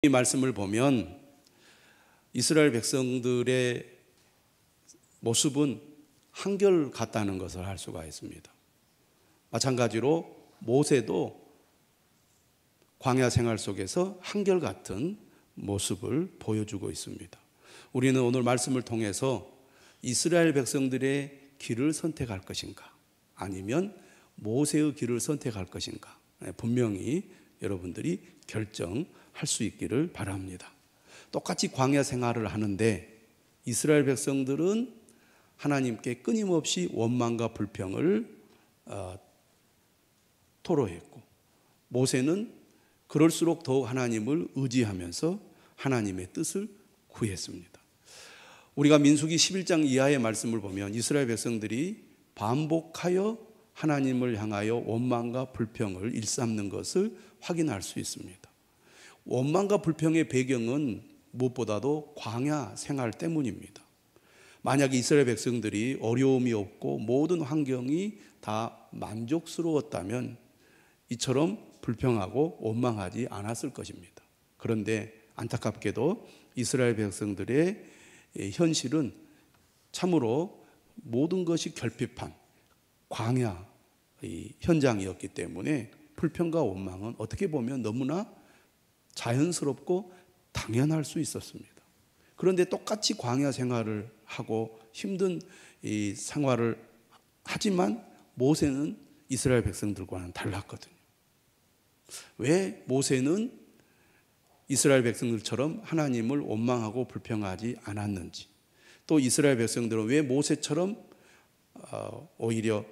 이 말씀을 보면 이스라엘 백성들의 모습은 한결같다는 것을 알 수가 있습니다. 마찬가지로 모세도 광야 생활 속에서 한결같은 모습을 보여주고 있습니다. 우리는 오늘 말씀을 통해서 이스라엘 백성들의 길을 선택할 것인가, 아니면 모세의 길을 선택할 것인가, 분명히 여러분들이 결정할 수 있기를 바랍니다. 똑같이 광야 생활을 하는데 이스라엘 백성들은 하나님께 끊임없이 원망과 불평을 토로했고, 모세는 그럴수록 더욱 하나님을 의지하면서 하나님의 뜻을 구했습니다. 우리가 민수기 11장 이하의 말씀을 보면 이스라엘 백성들이 반복하여 하나님을 향하여 원망과 불평을 일삼는 것을 확인할 수 있습니다. 원망과 불평의 배경은 무엇보다도 광야 생활 때문입니다. 만약에 이스라엘 백성들이 어려움이 없고 모든 환경이 다 만족스러웠다면 이처럼 불평하고 원망하지 않았을 것입니다. 그런데 안타깝게도 이스라엘 백성들의 현실은 참으로 모든 것이 결핍한 광야 현장이었기 때문에 불평과 원망은 어떻게 보면 너무나 자연스럽고 당연할 수 있었습니다. 그런데 똑같이 광야 생활을 하고 힘든 이 생활을 하지만 모세는 이스라엘 백성들과는 달랐거든요. 왜 모세는 이스라엘 백성들처럼 하나님을 원망하고 불평하지 않았는지, 또 이스라엘 백성들은 왜 모세처럼 오히려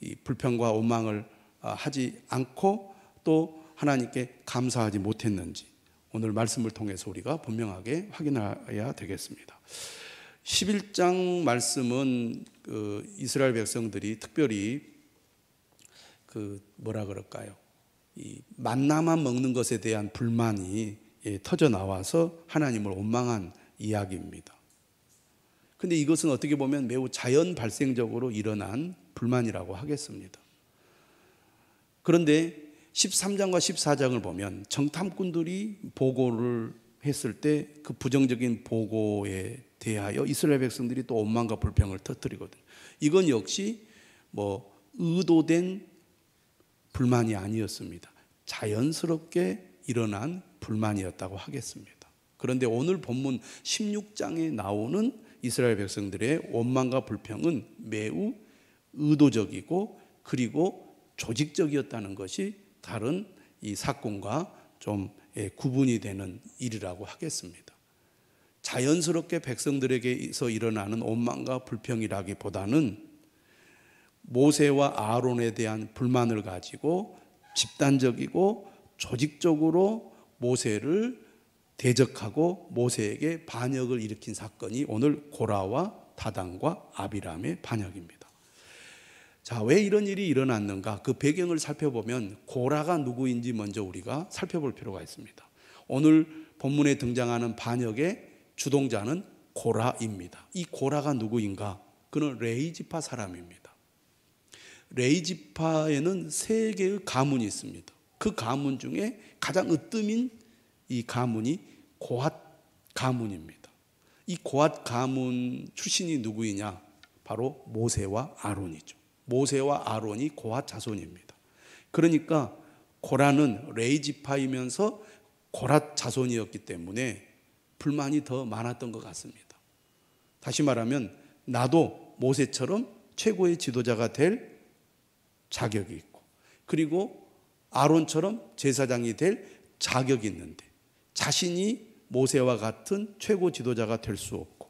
이 불평과 원망을 하지 않고 또 하나님께 감사하지 못했는지, 오늘 말씀을 통해서 우리가 분명하게 확인해야 되겠습니다. 11장 말씀은 이스라엘 백성들이 특별히 이 만나만 먹는 것에 대한 불만이 터져 나와서 하나님을 원망한 이야기입니다. 근데 이것은 어떻게 보면 매우 자연 발생적으로 일어난 불만이라고 하겠습니다. 그런데 13장과 14장을 보면 정탐꾼들이 보고를 했을 때 그 부정적인 보고에 대하여 이스라엘 백성들이 또 원망과 불평을 터뜨리거든요. 이건 역시 의도된 불만이 아니었습니다. 자연스럽게 일어난 불만이었다고 하겠습니다. 그런데 오늘 본문 16장에 나오는 이스라엘 백성들의 원망과 불평은 매우 의도적이고 그리고 조직적이었다는 것이 다른 이 사건과 좀 구분이 되는 일이라고 하겠습니다. 자연스럽게 백성들에게서 일어나는 원망과 불평이라기보다는 모세와 아론에 대한 불만을 가지고 집단적이고 조직적으로 모세를 대적하고 모세에게 반역을 일으킨 사건이 오늘 고라와 다단과 아비람의 반역입니다. 자, 왜 이런 일이 일어났는가? 그 배경을 살펴보면 고라가 누구인지 먼저 우리가 살펴볼 필요가 있습니다. 오늘 본문에 등장하는 반역의 주동자는 고라입니다. 이 고라가 누구인가? 그는 레위지파 사람입니다. 레위지파에는 3개의 가문이 있습니다. 그 가문 중에 가장 으뜸인 이 가문이 고핫 가문입니다. 이 고핫 가문 출신이 누구이냐? 바로 모세와 아론이죠. 모세와 아론이 고핫 자손입니다. 그러니까 고라는 레위지파이면서 고핫 자손이었기 때문에 불만이 더 많았던 것 같습니다. 다시 말하면 나도 모세처럼 최고의 지도자가 될 자격이 있고, 그리고 아론처럼 제사장이 될 자격이 있는데 자신이 모세와 같은 최고 지도자가 될 수 없고,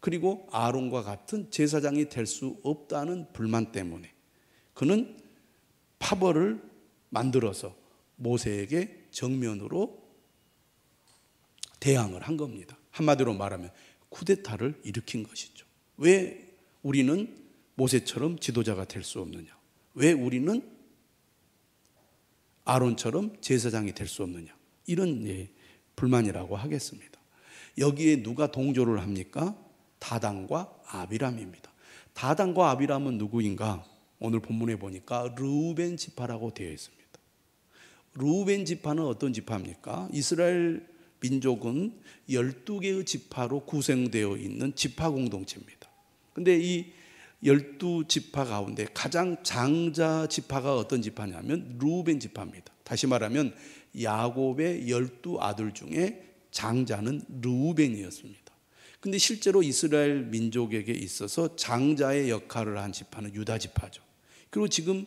그리고 아론과 같은 제사장이 될 수 없다는 불만 때문에 그는 파벌을 만들어서 모세에게 정면으로 대항을 한 겁니다. 한마디로 말하면 쿠데타를 일으킨 것이죠. 왜 우리는 모세처럼 지도자가 될 수 없느냐? 왜 우리는 아론처럼 제사장이 될 수 없느냐? 이런 불만이라고 하겠습니다. 여기에 누가 동조를 합니까? 다단과 아비람입니다. 다단과 아비람은 누구인가? 오늘 본문에 보니까 르우벤 지파라고 되어 있습니다. 루벤 지파는 어떤 지파입니까? 이스라엘 민족은 12개의 지파로 구성되어 있는 지파 공동체입니다. 근데 이 12지파 가운데 가장 장자 지파가 어떤 지파냐면 루벤 지파입니다. 다시 말하면 야곱의 12아들 중에 장자는 루벤이었습니다. 근데 실제로 이스라엘 민족에게 있어서 장자의 역할을 한 지파는 유다 지파죠. 그리고 지금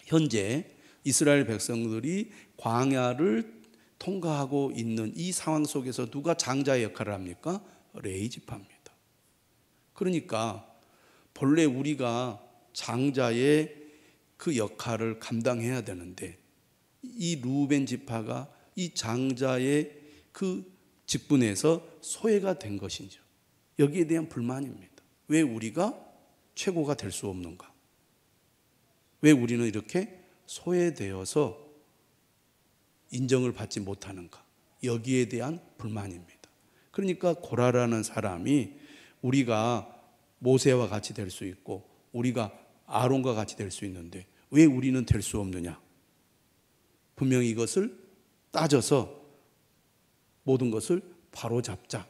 현재 이스라엘 백성들이 광야를 통과하고 있는 이 상황 속에서 누가 장자의 역할을 합니까? 레위 지파입니다. 그러니까 본래 우리가 장자의 그 역할을 감당해야 되는데 이 루벤 지파가 이 장자의 그 직분에서 소외가 된 것이죠. 여기에 대한 불만입니다. 왜 우리가 최고가 될 수 없는가? 왜 우리는 이렇게 소외되어서 인정을 받지 못하는가? 여기에 대한 불만입니다. 그러니까 고라라는 사람이 우리가 모세와 같이 될 수 있고 우리가 아론과 같이 될 수 있는데 왜 우리는 될 수 없느냐? 분명히 이것을 따져서 모든 것을 바로잡자.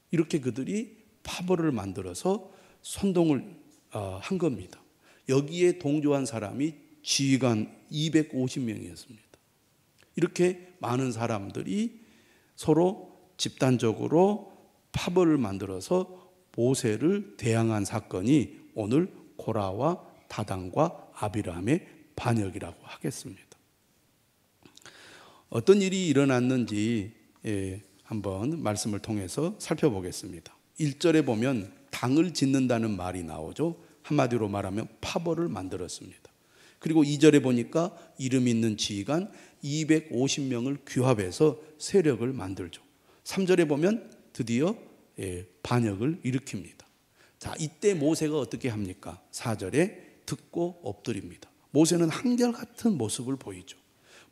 이렇게 그들이 파벌을 만들어서 선동을 한 겁니다. 여기에 동조한 사람이 지휘관 250명이었습니다. 이렇게 많은 사람들이 서로 집단적으로 파벌을 만들어서 모세를 대항한 사건이 오늘 고라와 다단과 아비람의 반역이라고 하겠습니다. 어떤 일이 일어났는지 한번 말씀을 통해서 살펴보겠습니다. 1절에 보면 당을 짓는다는 말이 나오죠. 한마디로 말하면 파벌을 만들었습니다. 그리고 2절에 보니까 이름 있는 지휘관 250명을 규합해서 세력을 만들죠. 3절에 보면 드디어 반역을 일으킵니다. 자, 이때 모세가 어떻게 합니까? 4절에 듣고 엎드립니다. 모세는 한결같은 모습을 보이죠.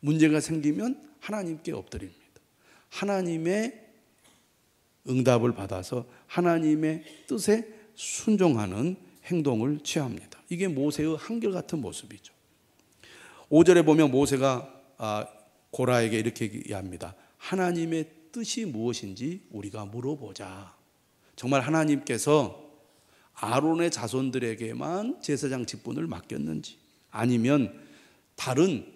문제가 생기면 하나님께 엎드립니다. 하나님의 응답을 받아서 하나님의 뜻에 순종하는 행동을 취합니다. 이게 모세의 한결같은 모습이죠. 5절에 보면 모세가 고라에게 이렇게 얘기합니다. 하나님의 뜻이 무엇인지 우리가 물어보자. 정말 하나님께서 아론의 자손들에게만 제사장 직분을 맡겼는지 아니면 다른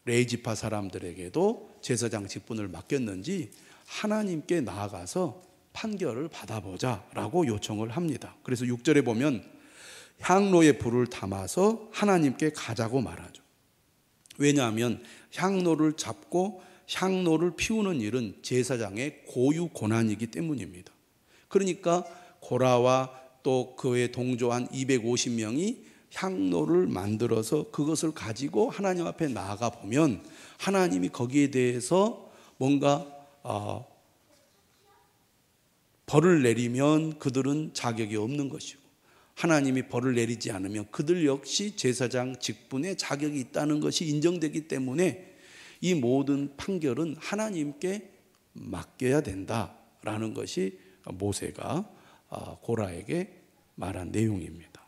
레위 지파 사람들에게도 제사장 직분을 맡겼는지 하나님께 나아가서 판결을 받아보자라고 요청을 합니다. 그래서 6절에 보면 향로에 불을 담아서 하나님께 가자고 말하죠. 왜냐하면 향로를 잡고 향로를 피우는 일은 제사장의 고유 고난이기 때문입니다. 그러니까 고라와 또 그에 동조한 250명이 향로를 만들어서 그것을 가지고 하나님 앞에 나아가 보면 하나님이 거기에 대해서 뭔가 벌을 내리면 그들은 자격이 없는 것이고 하나님이 벌을 내리지 않으면 그들 역시 제사장 직분에 자격이 있다는 것이 인정되기 때문에 이 모든 판결은 하나님께 맡겨야 된다라는 것이 모세가 고라에게 말한 내용입니다.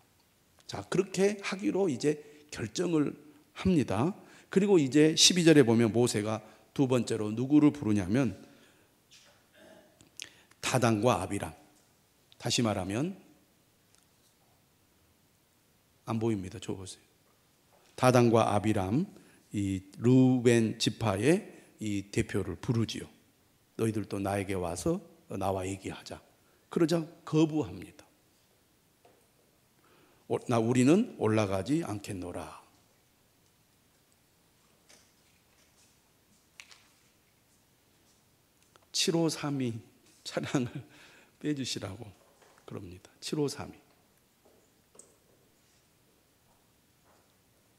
자, 그렇게 하기로 이제 결정을 합니다. 그리고 이제 12절에 보면 모세가 두 번째로 누구를 부르냐면 다단과 아비람. 다시 말하면 안 보입니다. 저 보세요. 다단과 아비람, 이 루벤 지파의 이 대표를 부르지요. 너희들도 나에게 와서 나와 얘기하자. 그러자 거부합니다. 우리는 올라가지 않겠노라. (753이) 차량을 빼주시라고 그럽니다. 753이.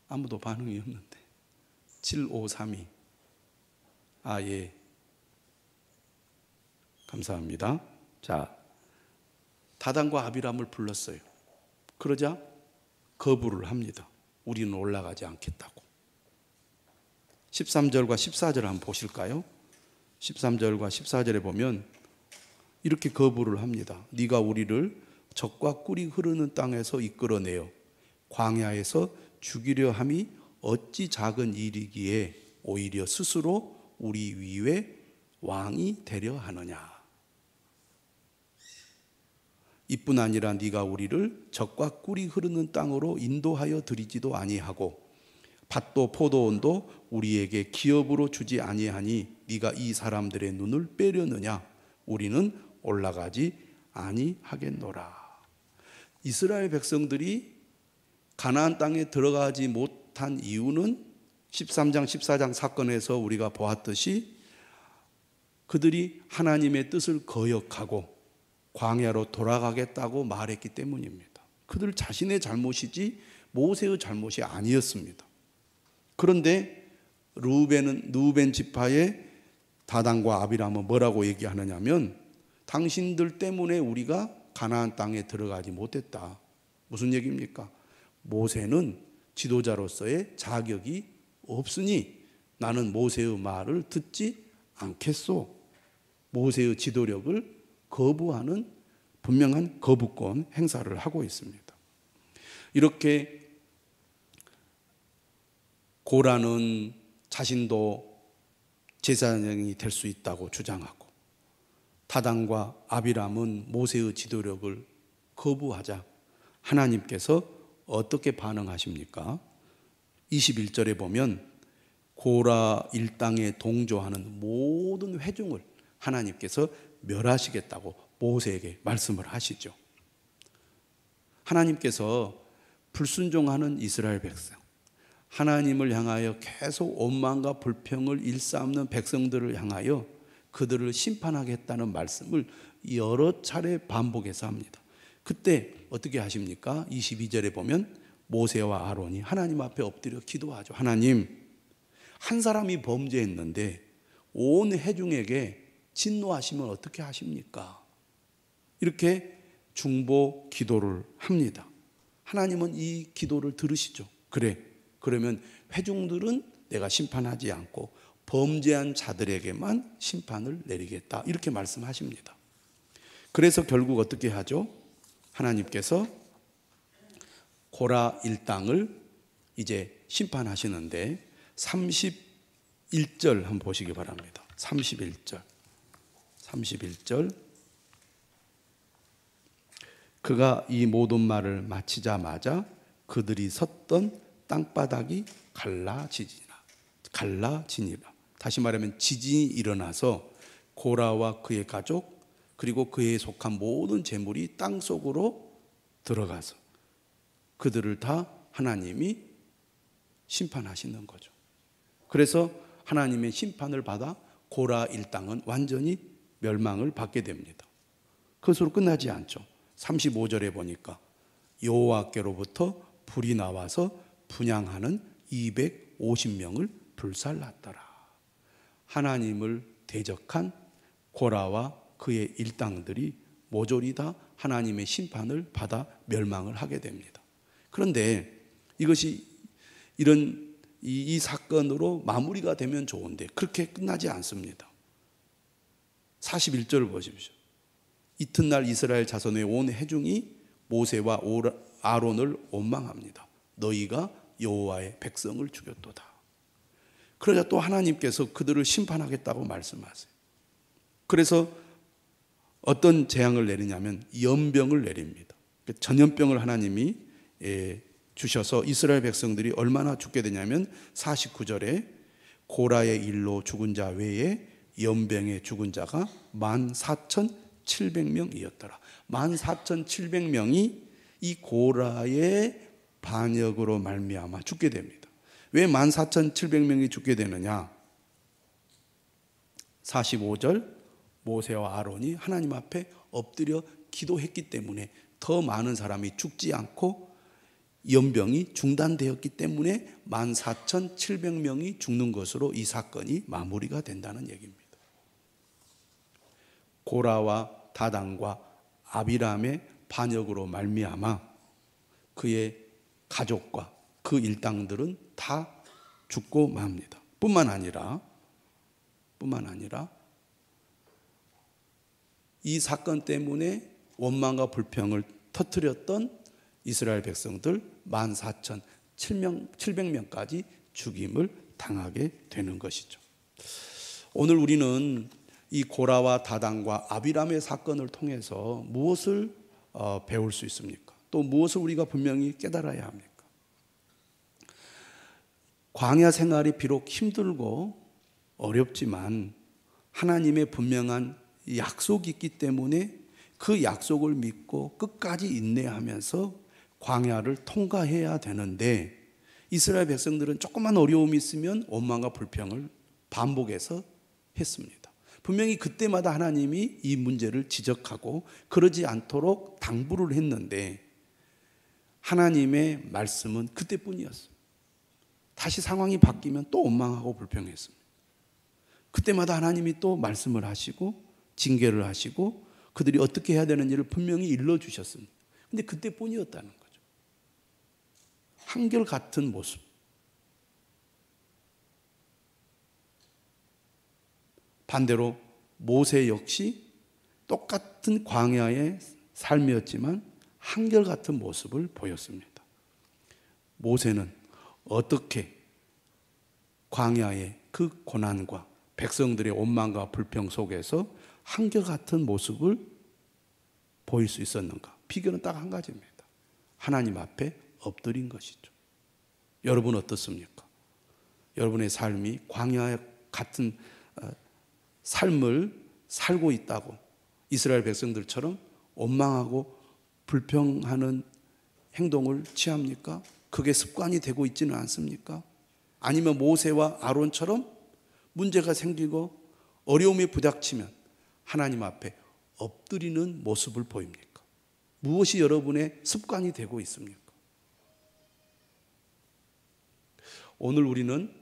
아무도 반응이 없는데 7532. 예. 감사합니다. 자, 다단과 아비람을 불렀어요. 그러자 거부를 합니다. 우리는 올라가지 않겠다고. 13절과 14절 한번 보실까요? 13절과 14절에 보면 이렇게 거부를 합니다. 네가 우리를 적과 꿀이 흐르는 땅에서 이끌어내어 광야에서 죽이려 함이 어찌 작은 일이기에 오히려 스스로 우리 위에 왕이 되려 하느냐. 이뿐 아니라 네가 우리를 젖과 꿀이 흐르는 땅으로 인도하여 드리지도 아니하고 밭도 포도원도 우리에게 기업으로 주지 아니하니 네가 이 사람들의 눈을 빼려느냐. 우리는 올라가지 아니하겠노라. 이스라엘 백성들이 가나안 땅에 들어가지 못한 이유는 13장 14장 사건에서 우리가 보았듯이 그들이 하나님의 뜻을 거역하고 광야로 돌아가겠다고 말했기 때문입니다. 그들 자신의 잘못이지 모세의 잘못이 아니었습니다. 그런데 루벤 지파의 다단과 아비람은 뭐라고 얘기하느냐면 당신들 때문에 우리가 가나안 땅에 들어가지 못했다. 무슨 얘기입니까? 모세는 지도자로서의 자격이 없으니 나는 모세의 말을 듣지 않겠소. 모세의 지도력을 거부하는 분명한 거부권 행사를 하고 있습니다. 이렇게 고라는 자신도 제사장이 될 수 있다고 주장하고 다단과 아비람은 모세의 지도력을 거부하자 하나님께서 어떻게 반응하십니까? 21절에 보면 고라 일당에 동조하는 모든 회중을 하나님께서 멸하시겠다고 모세에게 말씀을 하시죠. 하나님께서 불순종하는 이스라엘 백성, 하나님을 향하여 계속 원망과 불평을 일삼는 백성들을 향하여 그들을 심판하겠다는 말씀을 여러 차례 반복해서 합니다. 그때 어떻게 하십니까? 22절에 보면 모세와 아론이 하나님 앞에 엎드려 기도하죠. 하나님, 한 사람이 범죄했는데 온 회중에게 진노하시면 어떻게 하십니까? 이렇게 중보 기도를 합니다. 하나님은 이 기도를 들으시죠. 그래, 그러면 회중들은 내가 심판하지 않고 범죄한 자들에게만 심판을 내리겠다. 이렇게 말씀하십니다. 그래서 결국 어떻게 하죠? 하나님께서 고라 일당을 이제 심판하시는데 31절 한번 보시기 바랍니다. 31절. 그가 이 모든 말을 마치자마자 그들이 섰던 땅바닥이 갈라지니라. 다시 말하면 지진이 일어나서 고라와 그의 가족 그리고 그에 속한 모든 재물이 땅 속으로 들어가서 그들을 다 하나님이 심판하시는 거죠. 그래서 하나님의 심판을 받아 고라 일당은 완전히 멸망을 받게 됩니다. 그것으로 끝나지 않죠. 35절에 보니까 여호와께로부터 불이 나와서 분향하는 250명을 불살랐더라. 하나님을 대적한 고라와 그의 일당들이 모조리 다 하나님의 심판을 받아 멸망을 하게 됩니다. 그런데 이것이 이 사건으로 마무리가 되면 좋은데 그렇게 끝나지 않습니다. 41절을 보십시오. 이튿날 이스라엘 자손의 온 회중이 모세와 아론을 원망합니다. 너희가 여호와의 백성을 죽였도다. 그러자 또 하나님께서 그들을 심판하겠다고 말씀하세요. 그래서 어떤 재앙을 내리냐면 연병을 내립니다. 전염병을 하나님이 주셔서 이스라엘 백성들이 얼마나 죽게 되냐면 49절에 고라의 일로 죽은 자 외에 연병에 죽은 자가 14,700명이었더라. 14,700명이 이 고라의 반역으로 말미암아 죽게 됩니다. 왜 14,700명이 죽게 되느냐? 45절 모세와 아론이 하나님 앞에 엎드려 기도했기 때문에 더 많은 사람이 죽지 않고 연병이 중단되었기 때문에 14,700명이 죽는 것으로 이 사건이 마무리가 된다는 얘기입니다. 고라와 다단과 아비람의 반역으로 말미암아 그의 가족과 그 일당들은 다 죽고 맙니다. 뿐만 아니라 이 사건 때문에 원망과 불평을 터뜨렸던 이스라엘 백성들 14,700명까지 죽임을 당하게 되는 것이죠. 오늘 우리는 이 고라와 다단과 아비람의 사건을 통해서 무엇을 배울 수 있습니까? 또 무엇을 우리가 분명히 깨달아야 합니까? 광야 생활이 비록 힘들고 어렵지만 하나님의 분명한 약속이 있기 때문에 그 약속을 믿고 끝까지 인내하면서 광야를 통과해야 되는데, 이스라엘 백성들은 조금만 어려움이 있으면 원망과 불평을 반복해서 했습니다. 분명히 그때마다 하나님이 이 문제를 지적하고 그러지 않도록 당부를 했는데, 하나님의 말씀은 그때뿐이었어요. 다시 상황이 바뀌면 또 원망하고 불평했습니다. 그때마다 하나님이 또 말씀을 하시고 징계를 하시고 그들이 어떻게 해야 되는지를 분명히 일러주셨습니다. 근데 그때뿐이었다는 거죠. 한결같은 모습. 반대로 모세 역시 똑같은 광야의 삶이었지만 한결같은 모습을 보였습니다. 모세는 어떻게 광야의 그 고난과 백성들의 원망과 불평 속에서 한결같은 모습을 보일 수 있었는가? 비결은 딱 한 가지입니다. 하나님 앞에 엎드린 것이죠. 여러분 어떻습니까? 여러분의 삶이 광야 같은 삶을 살고 있다고 이스라엘 백성들처럼 원망하고 불평하는 행동을 취합니까? 그게 습관이 되고 있지는 않습니까? 아니면 모세와 아론처럼 문제가 생기고 어려움이 부닥치면 하나님 앞에 엎드리는 모습을 보입니까? 무엇이 여러분의 습관이 되고 있습니까? 오늘 우리는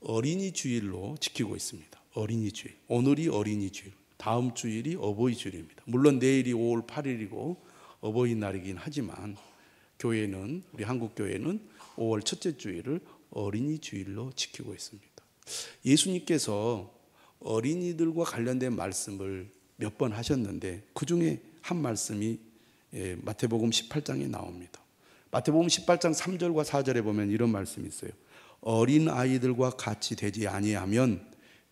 어린이 주일로 지키고 있습니다. 어린이 주일. 오늘이 어린이 주일. 다음 주일이 어버이 주일입니다. 물론 내일이 5월 8일이고 어버이날이긴 하지만 교회는, 우리 한국 교회는 5월 첫째 주일을 어린이 주일로 지키고 있습니다. 예수님께서 어린이들과 관련된 말씀을 몇 번 하셨는데 그 중에 한 말씀이 마태복음 18장에 나옵니다. 마태복음 18장 3절과 4절에 보면 이런 말씀이 있어요. 어린 아이들과 같이 되지 아니하면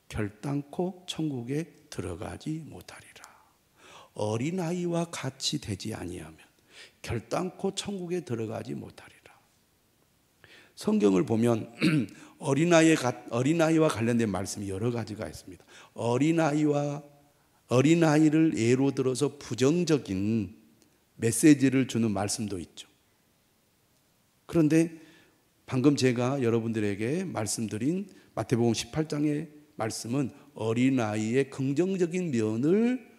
결단코 천국에 들어가지 못하리라. 어린 아이와 같이 되지 아니하면 결단코 천국에 들어가지 못하리라. 성경을 보면 어린아이와 관련된 말씀이 여러 가지가 있습니다. 어린아이를 예로 들어서 부정적인 메시지를 주는 말씀도 있죠. 그런데 방금 제가 여러분들에게 말씀드린 마태복음 18장의 말씀은 어린아이의 긍정적인 면을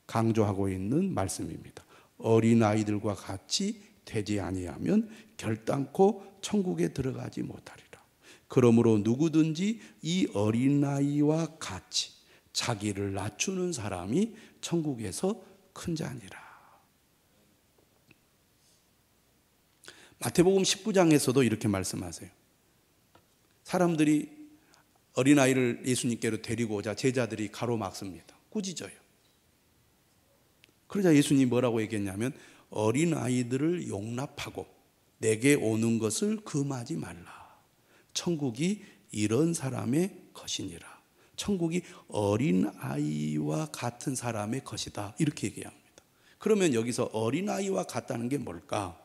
강조하고 있는 말씀입니다. 어린아이들과 같이 되지 아니하면 결단코 천국에 들어가지 못하리라. 그러므로 누구든지 이 어린아이와 같이 자기를 낮추는 사람이 천국에서 큰 자니라. 마태복음 19장에서도 이렇게 말씀하세요. 사람들이 어린아이를 예수님께로 데리고 오자 제자들이 가로막습니다. 꾸짖어요. 그러자 예수님이 뭐라고 얘기했냐면 어린아이들을 용납하고 내게 오는 것을 금하지 말라. 천국이 이런 사람의 것이니라. 천국이 어린아이와 같은 사람의 것이다. 이렇게 얘기합니다. 그러면 여기서 어린아이와 같다는 게 뭘까?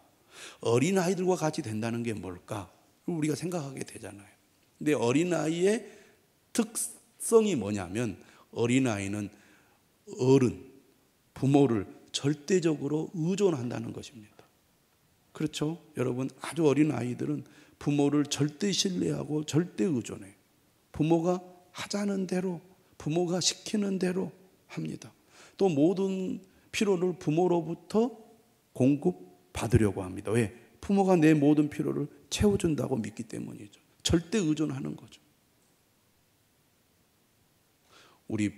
어린아이들과 같이 된다는 게 뭘까? 우리가 생각하게 되잖아요. 근데 어린아이의 특성이 뭐냐면 어린아이는 어른, 부모를 절대적으로 의존한다는 것입니다. 그렇죠? 여러분, 아주 어린 아이들은 부모를 절대 신뢰하고 절대 의존해요. 부모가 하자는 대로, 부모가 시키는 대로 합니다. 또 모든 필요를 부모로부터 공급받으려고 합니다. 왜? 부모가 내 모든 필요를 채워준다고 믿기 때문이죠. 절대 의존하는 거죠. 우리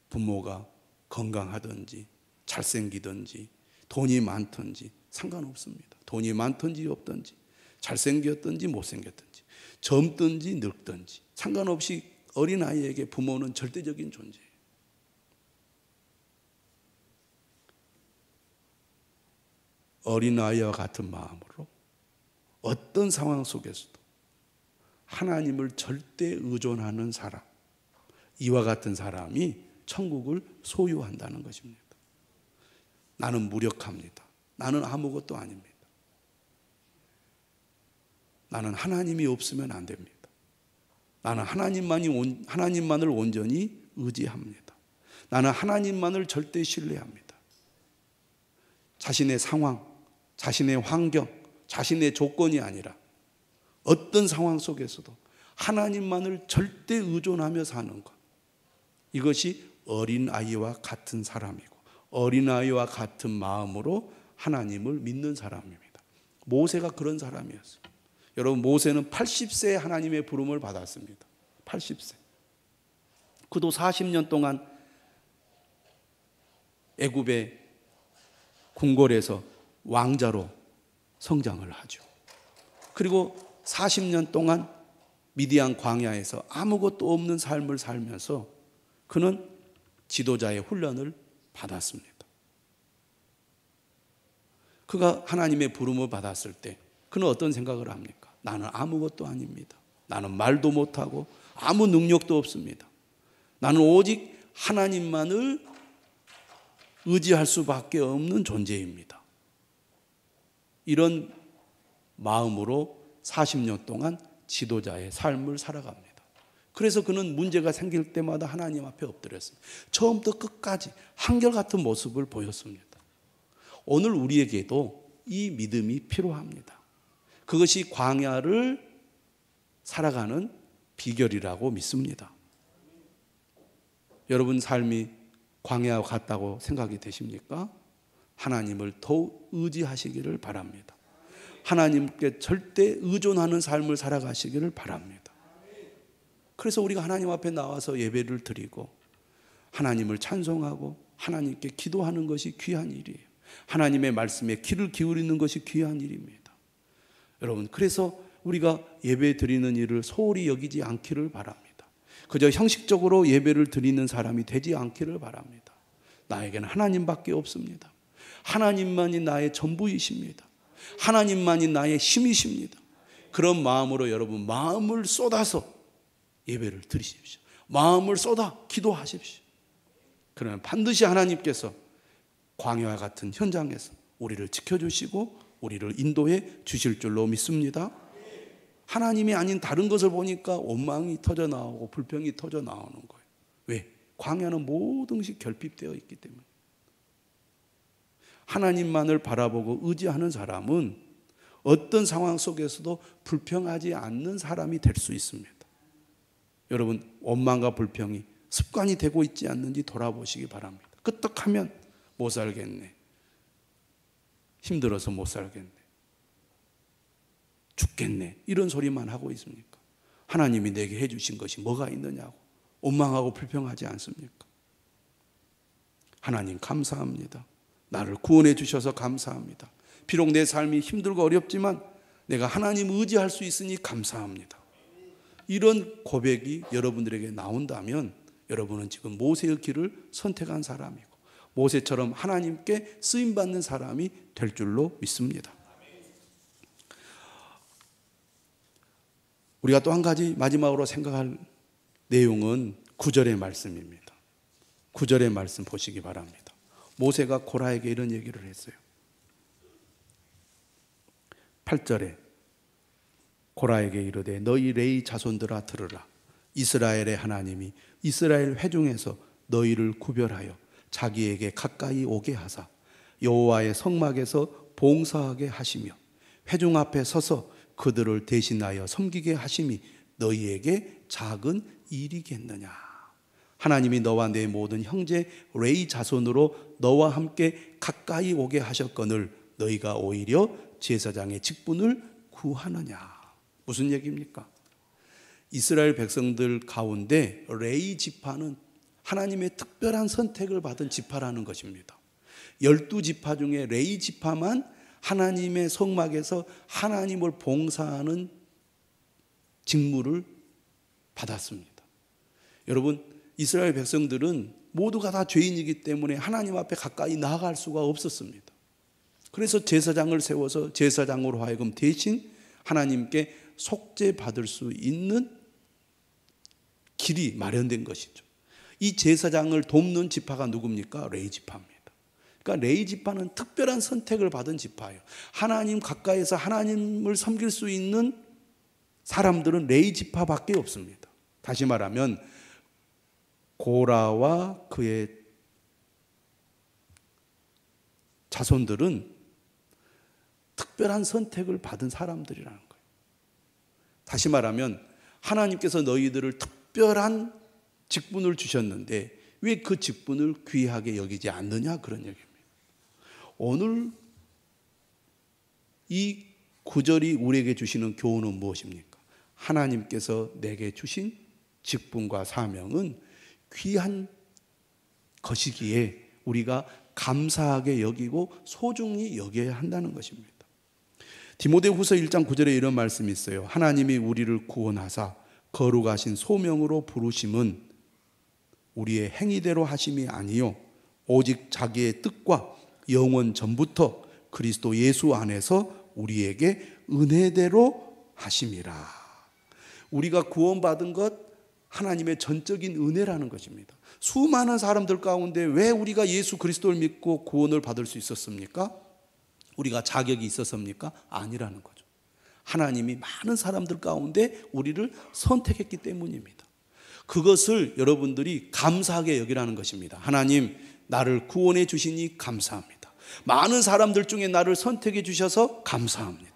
부모가 건강하든지 잘생기든지 돈이 많든지 상관없습니다. 돈이 많든지 없든지 잘생겼든지 못생겼든지 젊든지 늙든지 상관없이 어린아이에게 부모는 절대적인 존재예요. 어린아이와 같은 마음으로 어떤 상황 속에서도 하나님을 절대 의존하는 사람, 이와 같은 사람이 천국을 소유한다는 것입니다. 나는 무력합니다. 나는 아무것도 아닙니다. 나는 하나님이 없으면 안 됩니다. 나는 하나님만을 온전히 의지합니다. 나는 하나님만을 절대 신뢰합니다. 자신의 상황, 자신의 환경, 자신의 조건이 아니라 어떤 상황 속에서도 하나님만을 절대 의존하며 사는 것, 이것이 어린아이와 같은 사람이고 어린아이와 같은 마음으로 하나님을 믿는 사람입니다. 모세가 그런 사람이었어요. 여러분, 모세는 80세에 하나님의 부름을 받았습니다. 80세. 그도 40년 동안 애굽의 궁궐에서 왕자로 성장을 하죠. 그리고 40년 동안 미디안 광야에서 아무것도 없는 삶을 살면서 그는 지도자의 훈련을 받았습니다. 그가 하나님의 부름을 받았을 때 그는 어떤 생각을 합니까? 나는 아무것도 아닙니다. 나는 말도 못하고 아무 능력도 없습니다. 나는 오직 하나님만을 의지할 수밖에 없는 존재입니다. 이런 마음으로 40년 동안 지도자의 삶을 살아갑니다. 그래서 그는 문제가 생길 때마다 하나님 앞에 엎드렸습니다. 처음부터 끝까지 한결같은 모습을 보였습니다. 오늘 우리에게도 이 믿음이 필요합니다. 그것이 광야를 살아가는 비결이라고 믿습니다. 여러분 삶이 광야와 같다고 생각이 되십니까? 하나님을 더욱 의지하시기를 바랍니다. 하나님께 절대 의존하는 삶을 살아가시기를 바랍니다. 그래서 우리가 하나님 앞에 나와서 예배를 드리고 하나님을 찬송하고 하나님께 기도하는 것이 귀한 일이에요. 하나님의 말씀에 귀를 기울이는 것이 귀한 일입니다. 여러분, 그래서 우리가 예배 드리는 일을 소홀히 여기지 않기를 바랍니다. 그저 형식적으로 예배를 드리는 사람이 되지 않기를 바랍니다. 나에게는 하나님밖에 없습니다. 하나님만이 나의 전부이십니다. 하나님만이 나의 힘이십니다. 그런 마음으로 여러분 마음을 쏟아서 예배를 드리십시오. 마음을 쏟아 기도하십시오. 그러면 반드시 하나님께서 광야와 같은 현장에서 우리를 지켜주시고 우리를 인도해 주실 줄로 믿습니다. 하나님이 아닌 다른 것을 보니까 원망이 터져 나오고 불평이 터져 나오는 거예요. 왜? 광야는 모든 것이 결핍되어 있기 때문에. 하나님만을 바라보고 의지하는 사람은 어떤 상황 속에서도 불평하지 않는 사람이 될 수 있습니다. 여러분, 원망과 불평이 습관이 되고 있지 않는지 돌아보시기 바랍니다. 끄떡하면 못 살겠네. 힘들어서 못 살겠네. 죽겠네. 이런 소리만 하고 있습니까? 하나님이 내게 해주신 것이 뭐가 있느냐고 원망하고 불평하지 않습니까? 하나님 감사합니다. 나를 구원해 주셔서 감사합니다. 비록 내 삶이 힘들고 어렵지만 내가 하나님 의지할 수 있으니 감사합니다. 이런 고백이 여러분들에게 나온다면 여러분은 지금 모세의 길을 선택한 사람이고 모세처럼 하나님께 쓰임받는 사람이 될 줄로 믿습니다. 우리가 또 한 가지 마지막으로 생각할 내용은 9절의 말씀입니다. 9절의 말씀 보시기 바랍니다. 모세가 고라에게 이런 얘기를 했어요. 8절에 고라에게 이르되 너희 레위 자손들아 들으라. 이스라엘의 하나님이 이스라엘 회중에서 너희를 구별하여 자기에게 가까이 오게 하사 여호와의 성막에서 봉사하게 하시며 회중 앞에 서서 그들을 대신하여 섬기게 하심이 너희에게 작은 일이겠느냐. 하나님이 너와 내 모든 형제 레위 자손으로 너와 함께 가까이 오게 하셨거늘 너희가 오히려 제사장의 직분을 구하느냐. 무슨 얘기입니까? 이스라엘 백성들 가운데 레위 지파는 하나님의 특별한 선택을 받은 지파라는 것입니다. 12지파 중에 레위 지파만 하나님의 성막에서 하나님을 봉사하는 직무를 받았습니다. 여러분, 이스라엘 백성들은 모두가 다 죄인이기 때문에 하나님 앞에 가까이 나아갈 수가 없었습니다. 그래서 제사장을 세워서 제사장으로 하여금 대신 하나님께 속죄받을 수 있는 길이 마련된 것이죠. 이 제사장을 돕는 지파가 누굽니까? 레위 지파입니다. 그러니까 레위 지파는 특별한 선택을 받은 지파예요. 하나님 가까이서 하나님을 섬길 수 있는 사람들은 레위 지파밖에 없습니다. 다시 말하면 고라와 그의 자손들은 특별한 선택을 받은 사람들이라는 거예요. 다시 말하면 하나님께서 너희들을 특별한 직분을 주셨는데 왜 그 직분을 귀하게 여기지 않느냐, 그런 얘기입니다. 오늘 이 구절이 우리에게 주시는 교훈은 무엇입니까? 하나님께서 내게 주신 직분과 사명은 귀한 것이기에 우리가 감사하게 여기고 소중히 여겨야 한다는 것입니다. 디모데후서 1장 9절에 이런 말씀이 있어요. 하나님이 우리를 구원하사 거룩하신 소명으로 부르심은 우리의 행위대로 하심이 아니요 오직 자기의 뜻과 영원 전부터 그리스도 예수 안에서 우리에게 은혜대로 하심이라. 우리가 구원받은 것 하나님의 전적인 은혜라는 것입니다. 수많은 사람들 가운데 왜 우리가 예수 그리스도를 믿고 구원을 받을 수 있었습니까? 우리가 자격이 있었습니까? 아니라는 거죠. 하나님이 많은 사람들 가운데 우리를 선택했기 때문입니다. 그것을 여러분들이 감사하게 여기라는 것입니다. 하나님, 나를 구원해 주시니 감사합니다. 많은 사람들 중에 나를 선택해 주셔서 감사합니다.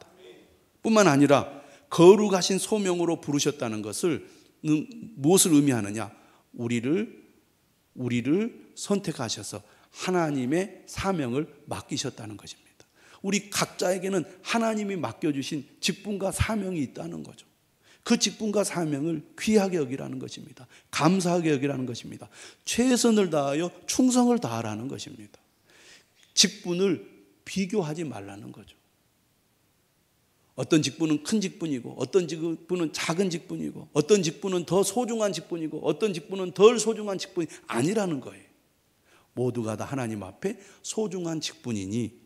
뿐만 아니라 거룩하신 소명으로 부르셨다는 것을 무엇을 의미하느냐? 우리를 선택하셔서 하나님의 사명을 맡기셨다는 것입니다. 우리 각자에게는 하나님이 맡겨주신 직분과 사명이 있다는 거죠. 그 직분과 사명을 귀하게 여기라는 것입니다. 감사하게 여기라는 것입니다. 최선을 다하여 충성을 다하라는 것입니다. 직분을 비교하지 말라는 거죠. 어떤 직분은 큰 직분이고 어떤 직분은 작은 직분이고 어떤 직분은 더 소중한 직분이고 어떤 직분은 덜 소중한 직분이 아니라는 거예요. 모두가 다 하나님 앞에 소중한 직분이니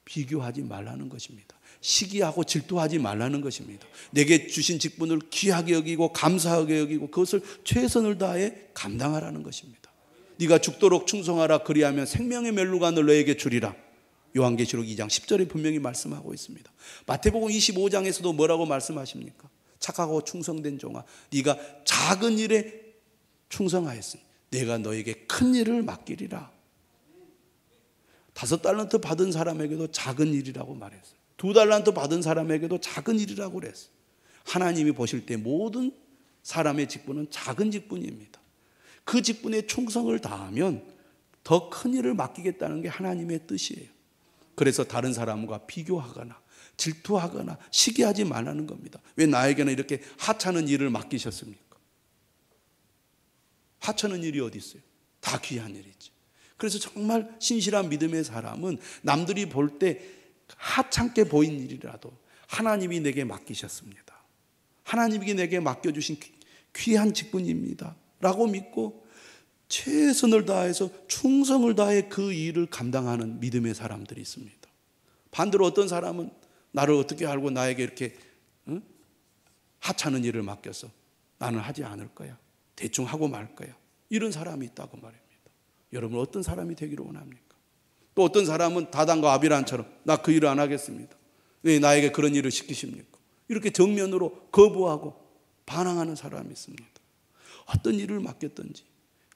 비교하지 말라는 것입니다. 시기하고 질투하지 말라는 것입니다. 내게 주신 직분을 귀하게 여기고 감사하게 여기고 그것을 최선을 다해 감당하라는 것입니다. 네가 죽도록 충성하라. 그리하면 생명의 멸루관을 너에게 주리라. 요한계시록 2장 10절에 분명히 말씀하고 있습니다. 마태복음 25장에서도 뭐라고 말씀하십니까? 착하고 충성된 종아, 네가 작은 일에 충성하였으니 내가 너에게 큰 일을 맡기리라. 5달란트 받은 사람에게도 작은 일이라고 말했어요. 2달란트 받은 사람에게도 작은 일이라고 그랬어요. 하나님이 보실 때 모든 사람의 직분은 작은 직분입니다. 그 직분에 충성을 다하면 더 큰 일을 맡기겠다는 게 하나님의 뜻이에요. 그래서 다른 사람과 비교하거나 질투하거나 시기하지 말라는 겁니다. 왜 나에게는 이렇게 하찮은 일을 맡기셨습니까? 하찮은 일이 어디 있어요? 다 귀한 일이지. 그래서 정말 신실한 믿음의 사람은 남들이 볼 때 하찮게 보인 일이라도 하나님이 내게 맡기셨습니다. 하나님이 내게 맡겨주신 귀한 직분입니다 라고 믿고 최선을 다해서 충성을 다해 그 일을 감당하는 믿음의 사람들이 있습니다. 반대로 어떤 사람은 나를 어떻게 알고 나에게 이렇게 하찮은 일을 맡겨서 나는 하지 않을 거야, 대충 하고 말 거야, 이런 사람이 있다고 말입니다. 여러분 어떤 사람이 되기를 원합니까? 또 어떤 사람은 다단과 아비란처럼 나 그 일을 안 하겠습니다. 왜 나에게 그런 일을 시키십니까? 이렇게 정면으로 거부하고 반항하는 사람이 있습니다. 어떤 일을 맡겼든지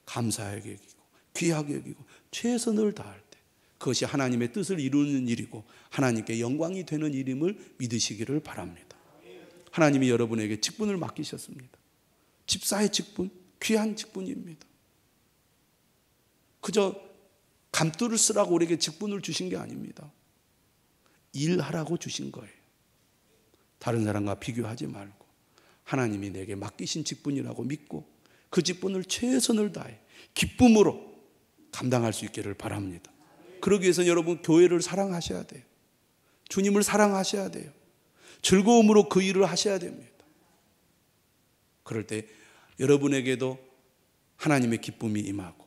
감사하게 여기고 귀하게 여기고 최선을 다할 때 그것이 하나님의 뜻을 이루는 일이고 하나님께 영광이 되는 일임을 믿으시기를 바랍니다. 하나님이 여러분에게 직분을 맡기셨습니다. 집사의 직분, 귀한 직분입니다. 그저 감투를 쓰라고 우리에게 직분을 주신 게 아닙니다. 일하라고 주신 거예요. 다른 사람과 비교하지 말고 하나님이 내게 맡기신 직분이라고 믿고 그 직분을 최선을 다해 기쁨으로 감당할 수 있기를 바랍니다. 그러기 위해서는 여러분 교회를 사랑하셔야 돼요. 주님을 사랑하셔야 돼요. 즐거움으로 그 일을 하셔야 됩니다. 그럴 때 여러분에게도 하나님의 기쁨이 임하고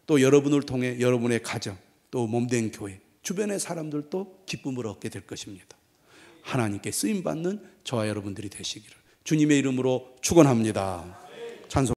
또 여러분을 통해 여러분의 가정 또 몸된 교회 주변의 사람들도 기쁨을 얻게 될 것입니다. 하나님께 쓰임 받는 저와 여러분들이 되시기를 주님의 이름으로 축원합니다. 찬송